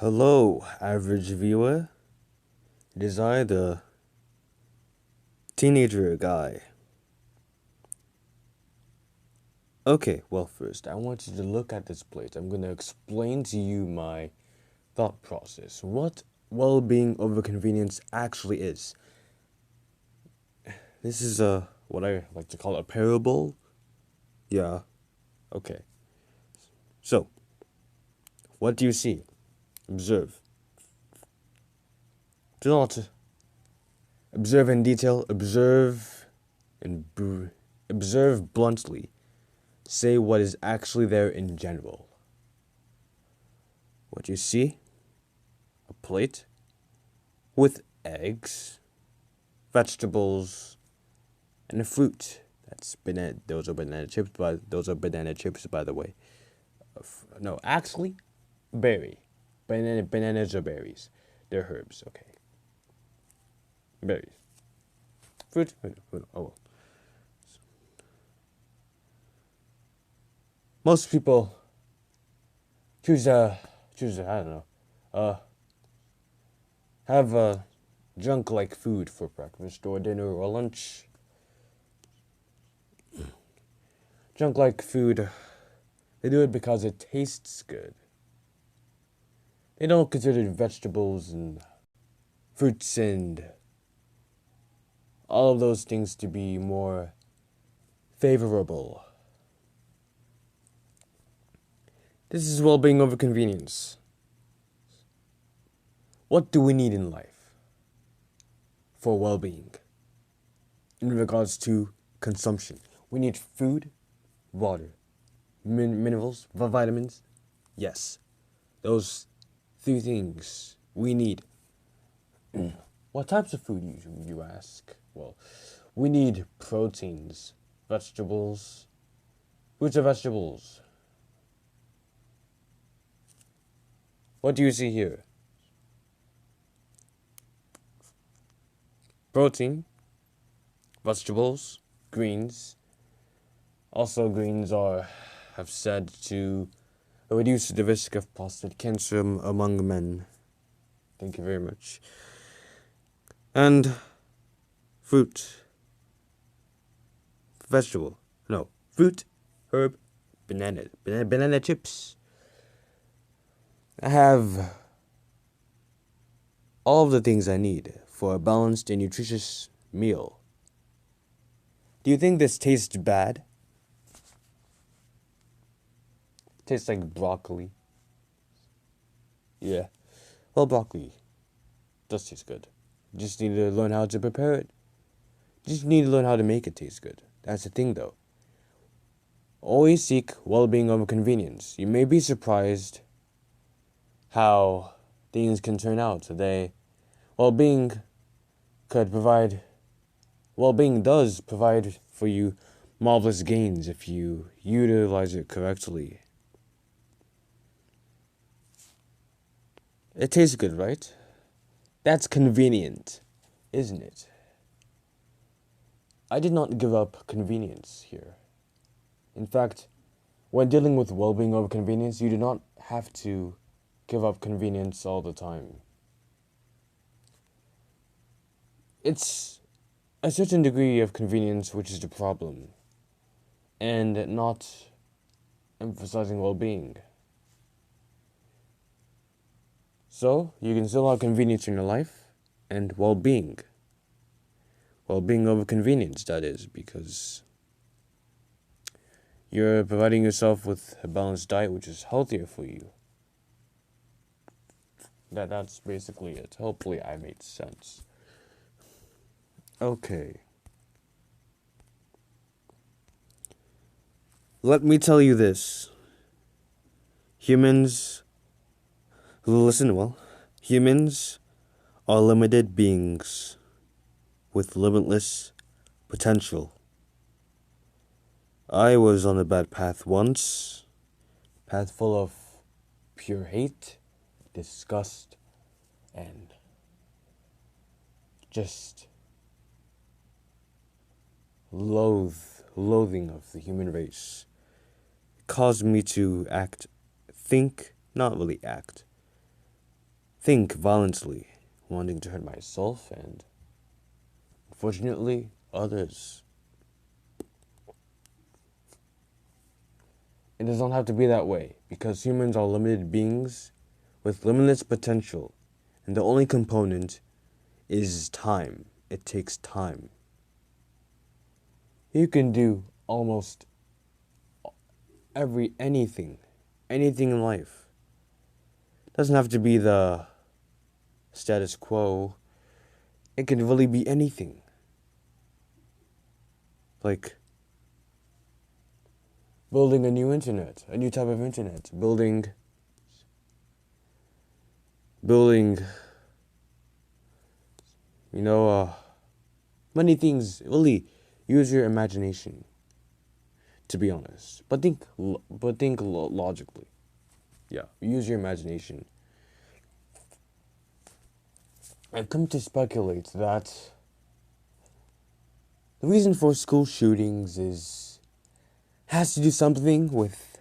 Hello, average viewer. It is I, the teenager guy. Okay, well, first, I want you to look at this plate. I'm going to explain to you my thought process. What well-being over convenience actually is. This is what I like to call a parable. Yeah, okay. So, what do you see? Observe. Do not observe in detail. Observe bluntly. Say what is actually there in general. What you see? A plate with eggs, vegetables, and a fruit. That's banana. Those are banana chips. By the way. No, actually, berry. Bananas are berries. They're herbs. Okay. Berries. Fruit. Oh well. Most people choose I don't know have junk like food for breakfast or dinner or lunch. Junk like food, they do it because it tastes good. They don't consider vegetables and fruits and all of those things to be more favorable. This is well-being over convenience. What do we need in life for well-being in regards to consumption? We need food, water, minerals, vitamins. Yes, those three things we need. What types of food you ask? Well, we need proteins, vegetables, fruits and vegetables. What do you see here? Protein, vegetables, greens. Also, greens have said to reduce the risk of prostate cancer among men. Thank you very much. And fruit, vegetable, no, fruit, herb, banana chips. I have all of the things I need for a balanced and nutritious meal. Do you think this tastes bad? Tastes like broccoli. Yeah. Well, broccoli does taste good. You just need to learn how to prepare it. You just need to learn how to make it taste good. That's the thing, though. Always seek well-being over convenience. You may be surprised how things can turn out. Well-being does provide for you marvelous gains if you utilize it correctly. It tastes good, right? That's convenient, isn't it? I did not give up convenience here. In fact, when dealing with well-being over convenience, you do not have to give up convenience all the time. It's a certain degree of convenience which is the problem, and not emphasizing well-being. So, you can still have convenience in your life and well-being. Well-being over convenience, that is, because you're providing yourself with a balanced diet which is healthier for you. That's basically it. Hopefully I made sense. Okay. Let me tell you this. Humans are limited beings with limitless potential. I was on a bad path once, path full of pure hate, disgust, and just loathing of the human race. It caused me to not really act, think violently, wanting to hurt myself and, unfortunately, others. It does not have to be that way, because humans are limited beings with limitless potential, and the only component is time. It takes time. You can do almost anything in life. It doesn't have to be the status quo. It can really be anything. Like building a new internet, a new type of internet, building many things. Really use your imagination, to be honest. But think logically. Yeah, use your imagination. I've come to speculate that the reason for school shootings has to do something with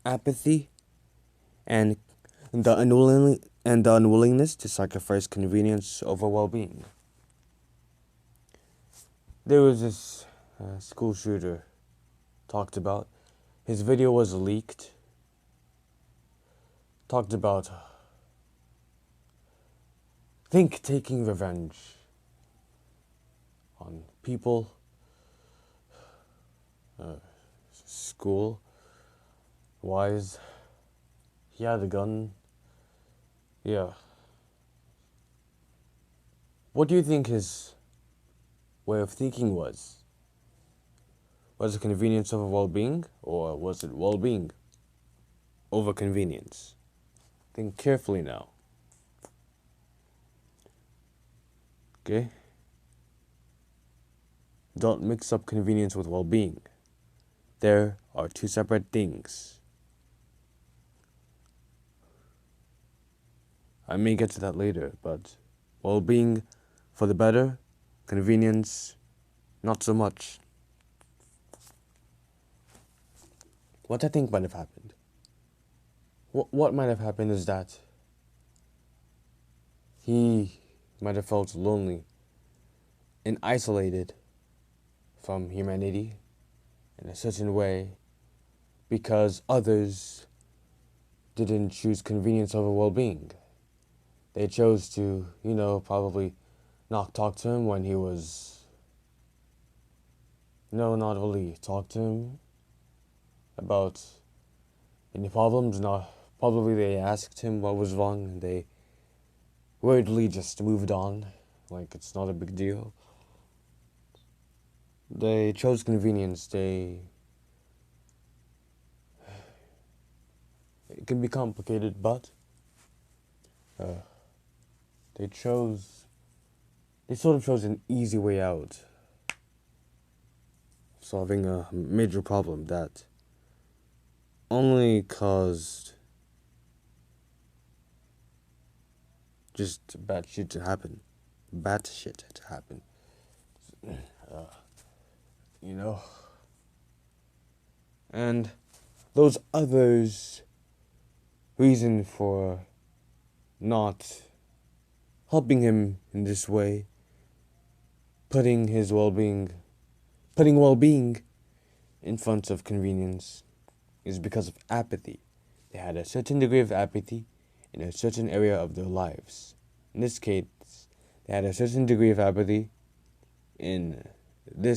apathy and the unwillingness to sacrifice convenience over well-being. There was this school shooter talked about. His video was leaked. Talked about taking revenge on people, school wise. He had a gun. Yeah. What do you think his way of thinking was? Was it convenience over well-being, or was it well-being over convenience? Think carefully now. Okay? Don't mix up convenience with well-being. There are two separate things. I may get to that later, but well-being for the better, convenience not so much. What I think might have happened. What might have happened is that he might have felt lonely and isolated from humanity in a certain way because others didn't choose convenience over well-being. They chose to, probably not talk to him when he was... No, not really talk to him about any problems. Not probably they asked him what was wrong and they weirdly just moved on, like it's not a big deal. They chose convenience. It can be complicated, but they sort of chose an easy way out, solving a major problem that only caused just bad shit to happen. And those others' reason for not helping him in this way, putting well-being in front of convenience, is because of apathy. They had a certain degree of apathy in a certain area of their lives. In this case, they had a certain degree of apathy in the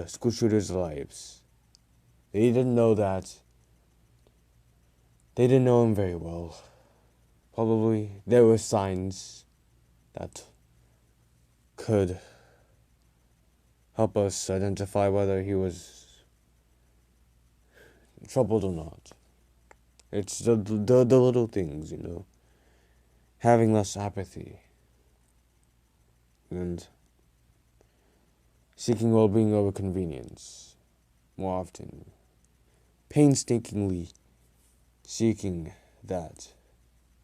school shooters' lives. They didn't know him very well. Probably there were signs that could help us identify whether he was troubled or not. It's the little things, having less apathy and seeking well-being over convenience more often, painstakingly seeking that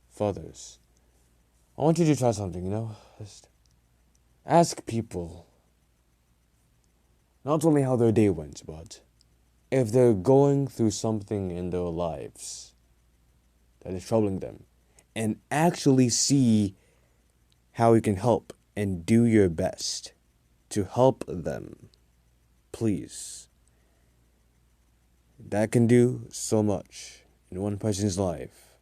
for others. I want you to try something, just ask people not only how their day went, but if they're going through something in their lives that is troubling them, and actually see how you can help and do your best to help them. Please. That can do so much in one person's life.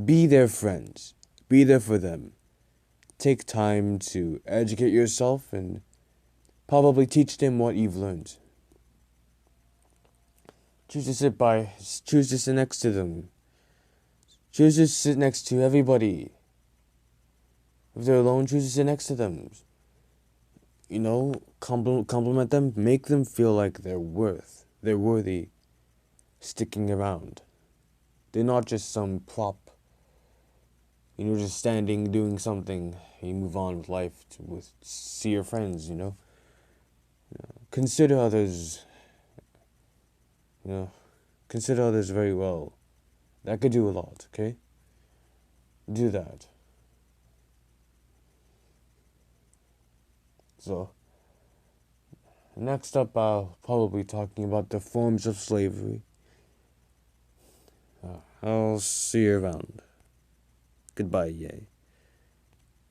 Be their friends. Be there for them. Take time to educate yourself and probably teach them what you've learned. Choose to sit next to them. Choose to sit next to everybody. If they're alone, choose to sit next to them. Compliment them, make them feel like they're worthy sticking around. They're not just some prop, just standing, doing something, and you move on with life, see your friends, Consider others, consider others very well. That could do a lot, okay? Do that. So, next up, I'll probably be talking about the forms of slavery. I'll see you around. Goodbye, yay.